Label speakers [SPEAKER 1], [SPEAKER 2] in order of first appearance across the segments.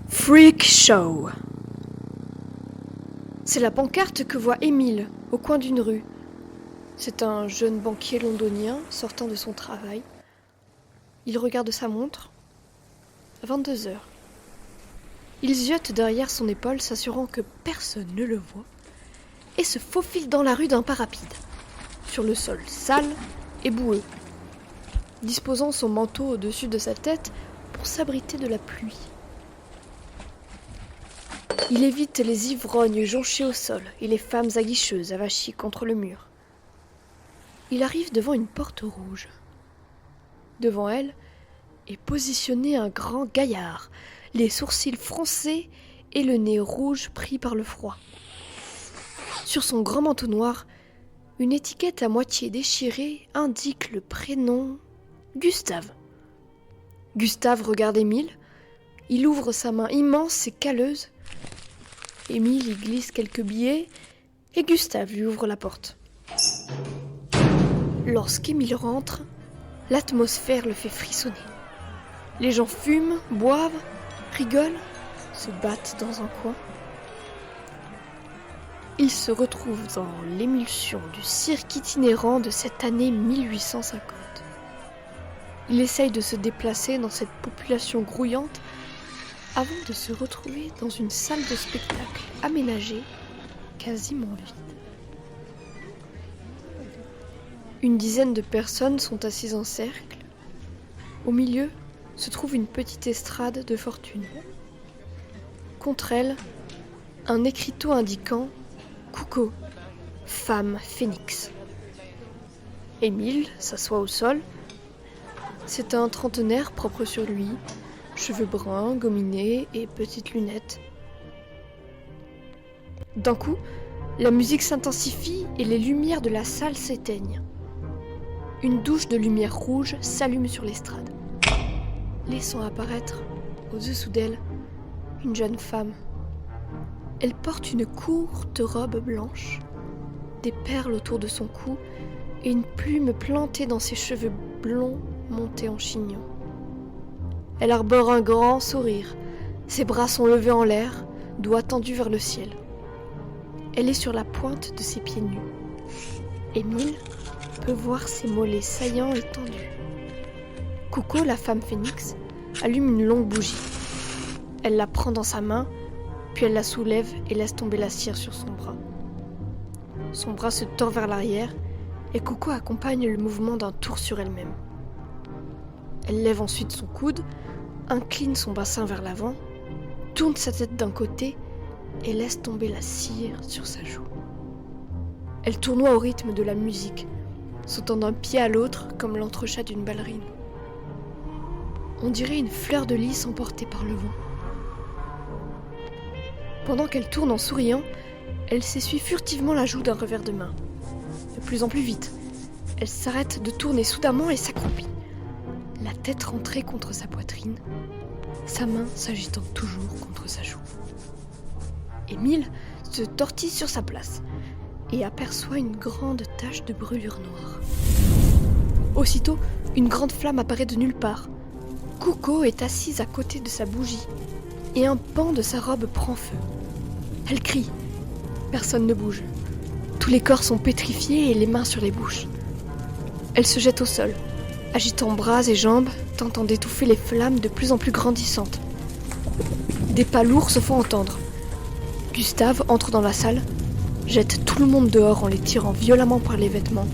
[SPEAKER 1] Freak Show. C'est la pancarte que voit Émile au coin d'une rue. C'est un jeune banquier londonien sortant de son travail. Il regarde sa montre. 22 heures. Il ziote derrière son épaule, s'assurant que personne ne le voit, et se faufile dans la rue d'un pas rapide, sur le sol sale et boueux, disposant son manteau au-dessus de sa tête pour s'abriter de la pluie. Il évite les ivrognes jonchés au sol et les femmes aguicheuses avachies contre le mur. Il arrive devant une porte rouge. Devant elle est positionné un grand gaillard, les sourcils froncés et le nez rouge pris par le froid. Sur son grand manteau noir, une étiquette à moitié déchirée indique le prénom Gustave. Gustave regarde Émile. Il ouvre sa main immense et calleuse. Émile y glisse quelques billets et Gustave lui ouvre la porte. Lorsqu'Émile rentre, l'atmosphère le fait frissonner. Les gens fument, boivent, rigolent, se battent dans un coin. Il se retrouve dans l'émulsion du cirque itinérant de cette année 1850. Il essaye de se déplacer dans cette population grouillante avant de se retrouver dans une salle de spectacle aménagée, quasiment vide. Une dizaine de personnes sont assises en cercle. Au milieu se trouve une petite estrade de fortune. Contre elle, un écriteau indiquant « Coucou, femme phénix ». Émile s'assoit au sol. C'est un trentenaire propre sur lui, cheveux bruns, gominés et petites lunettes. D'un coup, la musique s'intensifie et les lumières de la salle s'éteignent. Une douche de lumière rouge s'allume sur l'estrade, laissant apparaître, au-dessous d'elle, une jeune femme. Elle porte une courte robe blanche, des perles autour de son cou et une plume plantée dans ses cheveux blonds montés en chignon. Elle arbore un grand sourire, ses bras sont levés en l'air, doigts tendus vers le ciel. Elle est sur la pointe de ses pieds nus. Émile peut voir ses mollets saillants et tendus. Coco, la femme phénix, allume une longue bougie. Elle la prend dans sa main, puis elle la soulève et laisse tomber la cire sur son bras. Son bras se tord vers l'arrière et Coco accompagne le mouvement d'un tour sur elle-même. Elle lève ensuite son coude, incline son bassin vers l'avant, tourne sa tête d'un côté et laisse tomber la cire sur sa joue. Elle tournoie au rythme de la musique, sautant d'un pied à l'autre comme l'entrechat d'une ballerine. On dirait une fleur de lys emportée par le vent. Pendant qu'elle tourne en souriant, elle s'essuie furtivement la joue d'un revers de main. De plus en plus vite, elle s'arrête de tourner soudainement et s'accroupit, la tête rentrée contre sa poitrine, sa main s'agitant toujours contre sa joue. Émile se tortille sur sa place et aperçoit une grande tache de brûlure noire. Aussitôt, une grande flamme apparaît de nulle part. Coco est assise à côté de sa bougie et un pan de sa robe prend feu. Elle crie. Personne ne bouge. Tous les corps sont pétrifiés et les mains sur les bouches. Elle se jette au sol, agitant bras et jambes, tentant d'étouffer les flammes de plus en plus grandissantes. Des pas lourds se font entendre. Gustave entre dans la salle, jette tout le monde dehors en les tirant violemment par les vêtements.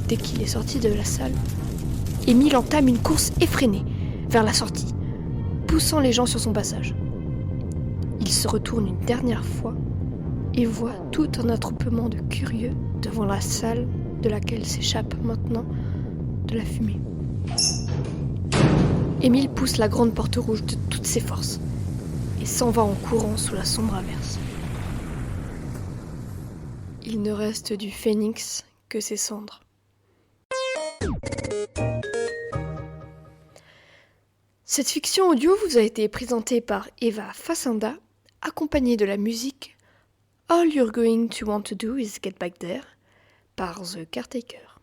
[SPEAKER 1] Dès qu'il est sorti de la salle, Émile entame une course effrénée vers la sortie, poussant les gens sur son passage. Il se retourne une dernière fois et voit tout un attroupement de curieux devant la salle de laquelle s'échappe maintenant de la fumée. Émile pousse la grande porte rouge de toutes ses forces et s'en va en courant sous la sombre averse. Il ne reste du phénix que ses cendres. Cette fiction audio vous a été présentée par Eva Fassenda, accompagnée de la musique All You're Going to Want to Do Is Get Back There par The Caretaker.